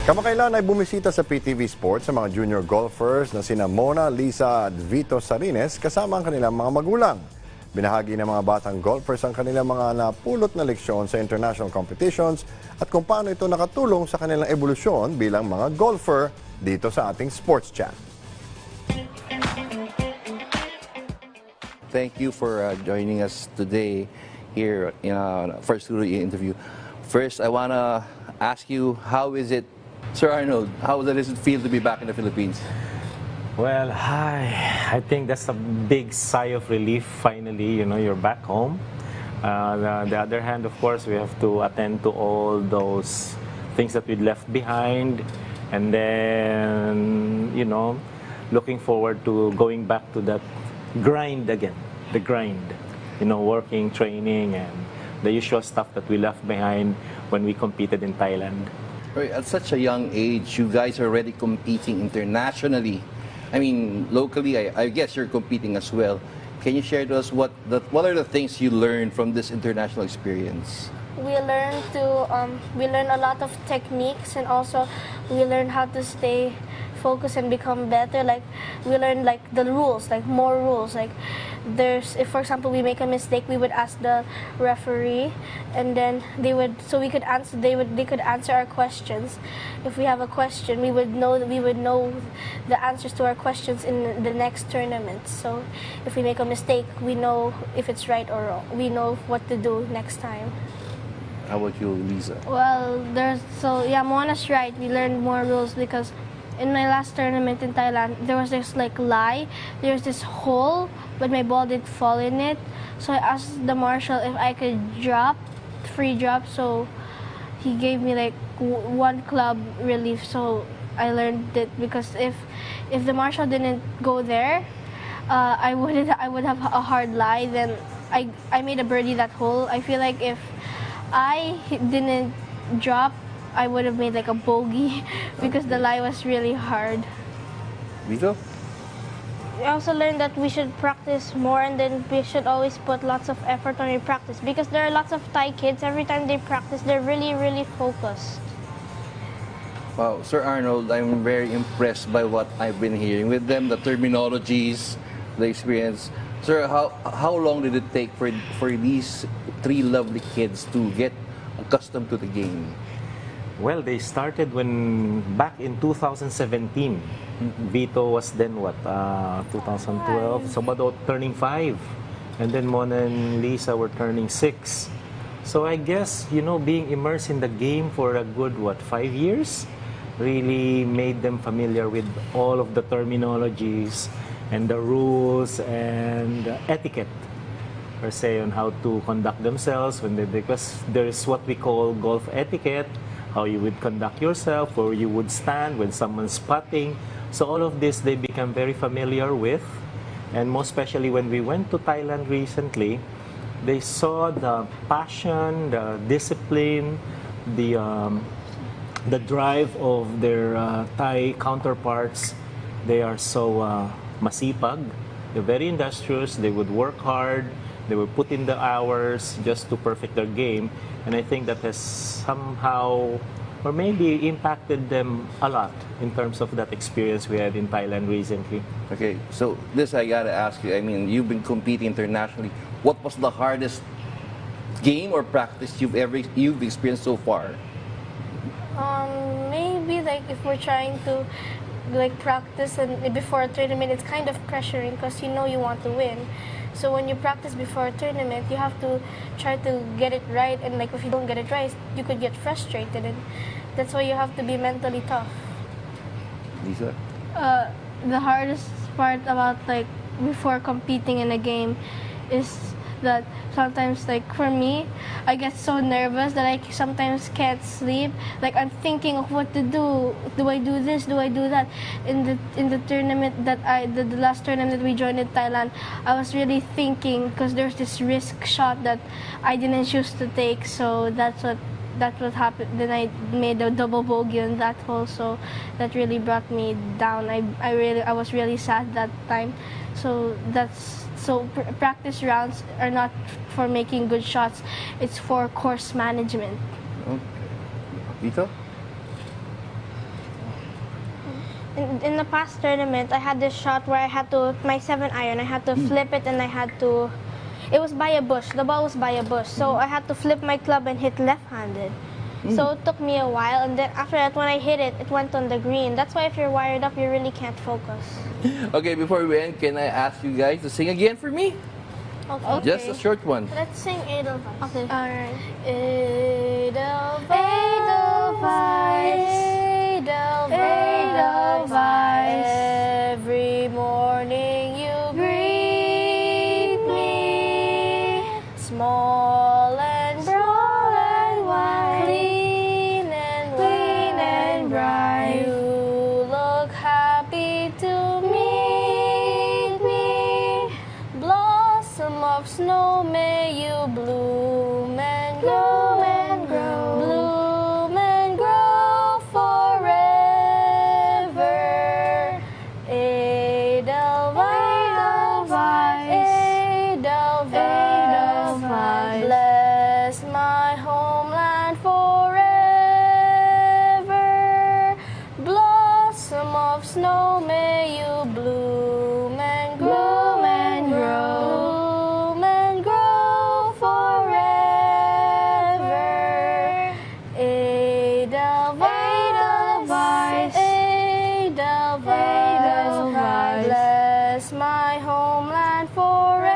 Kamakailan ay bumisita sa PTV Sports sa mga junior golfers na sina Mona, Lisa at Vito Salines kasama ang kanilang mga magulang. Binahagi ng mga batang golfers ang kanilang mga napulot na leksyon sa international competitions at kung paano ito nakatulong sa kanilang evolusyon bilang mga golfer dito sa ating Sports Chat. Thank you for joining us today here in our first studio interview. First, I want to ask you, how is it, Sir Arnold, how does it feel to be back in the Philippines? Well, I think that's a big sigh of relief. Finally, you're back home. The other hand, of course, we have to attend to all those things that we left behind. And then, looking forward to going back to that grind again. The grind. Working, training, and the usual stuff that we left behind when we competed in Thailand. At such a young age, you guys are already competing internationally. I mean, locally, I guess you're competing as well. Can you share to us what are the things you learned from this international experience? We learn a lot of techniques, and also we learn how to stay focused and become better. Like we learn the rules, more rules. If for example we make a mistake, we would ask the referee, and then they could answer our questions. If we have a question, we would know the answers to our questions in the next tournament. So if we make a mistake, we know if it's right or wrong. We know what to do next time. How about you, Lisa? Well, Mona's right. We learned more rules because in my last tournament in Thailand, there was this there was this hole, but my ball didn't fall in it. So I asked the marshal if I could free drop. So he gave me one club relief. So I learned it because if the marshal didn't go there, I would have a hard lie. Then I made a birdie that hole. I feel like if I didn't drop, I would have made a bogey because the lie was really hard. Vito? We also learned that we should practice more, and then we should always put lots of effort on your practice because there are lots of Thai kids. Every time they practice, they're really, really focused. Wow, Sir Arnold, I'm very impressed by what I've been hearing with them, the terminologies, the experience. Sir, how long did it take for these three lovely kids to get accustomed to the game? Well, they started back in 2017. Vito was then 2012. So about turning 5. And then Mona and Lisa were turning 6. So I guess, being immersed in the game for a good, 5 years, really made them familiar with all of the terminologies and the rules and etiquette, per se, on how to conduct themselves because there is what we call golf etiquette, how you would conduct yourself, where you would stand when someone's putting. So all of this they become very familiar with, and most especially when we went to Thailand recently, they saw the passion, the discipline, the drive of their Thai counterparts. They are so masipag. They're very industrious. They would work hard. They would put in the hours just to perfect their game. And I think that has somehow or maybe impacted them a lot in terms of that experience we had in Thailand recently. Okay, so this I gotta ask you. I mean, you've been competing internationally. What was the hardest game or practice you've experienced so far? Maybe if we're trying to practice and before a tournament, it's kind of pressuring because you want to win. So when you practice before a tournament, you have to try to get it right, and if you don't get it right, you could get frustrated, and that's why you have to be mentally tough. Lisa? The hardest part about before competing in a game is that sometimes for me, I get so nervous that I sometimes can't sleep. I'm thinking of what to do. Do I do this? Do I do that? In the tournament the last tournament that we joined in Thailand, I was really thinking because there's this risk shot that I didn't choose to take. So that's what happened. Then I made a double bogey on that hole. So that really brought me down. I was really sad that time. So practice rounds are not for making good shots. It's for course management. Vito? in the past tournament, I had this shot where I had to, my 7-iron, I had to flip it and I had to, it was by a bush. The ball was by a bush. So I had to flip my club and hit left-handed. So it took me a while. And then after that, when I hit it, it went on the green. That's why if you're wired up, you really can't focus. Okay, before we end, can I ask you guys to sing again for me? Okay. Just a short one. Let's sing Edelweiss. Okay. Alright. Edelweiss, Edelweiss, every morning you greet me, small and bright, clean and bright. You look happy to meet me, blossom of snow, may you bloom and grow and grow, bloom and grow forever. Edelweiss, Edelweiss, bless my homeland forever. Blossom of snow, may you bloom and grow and grow, bloom and grow forever. Edelweiss, Edelweiss, bless my homeland forever.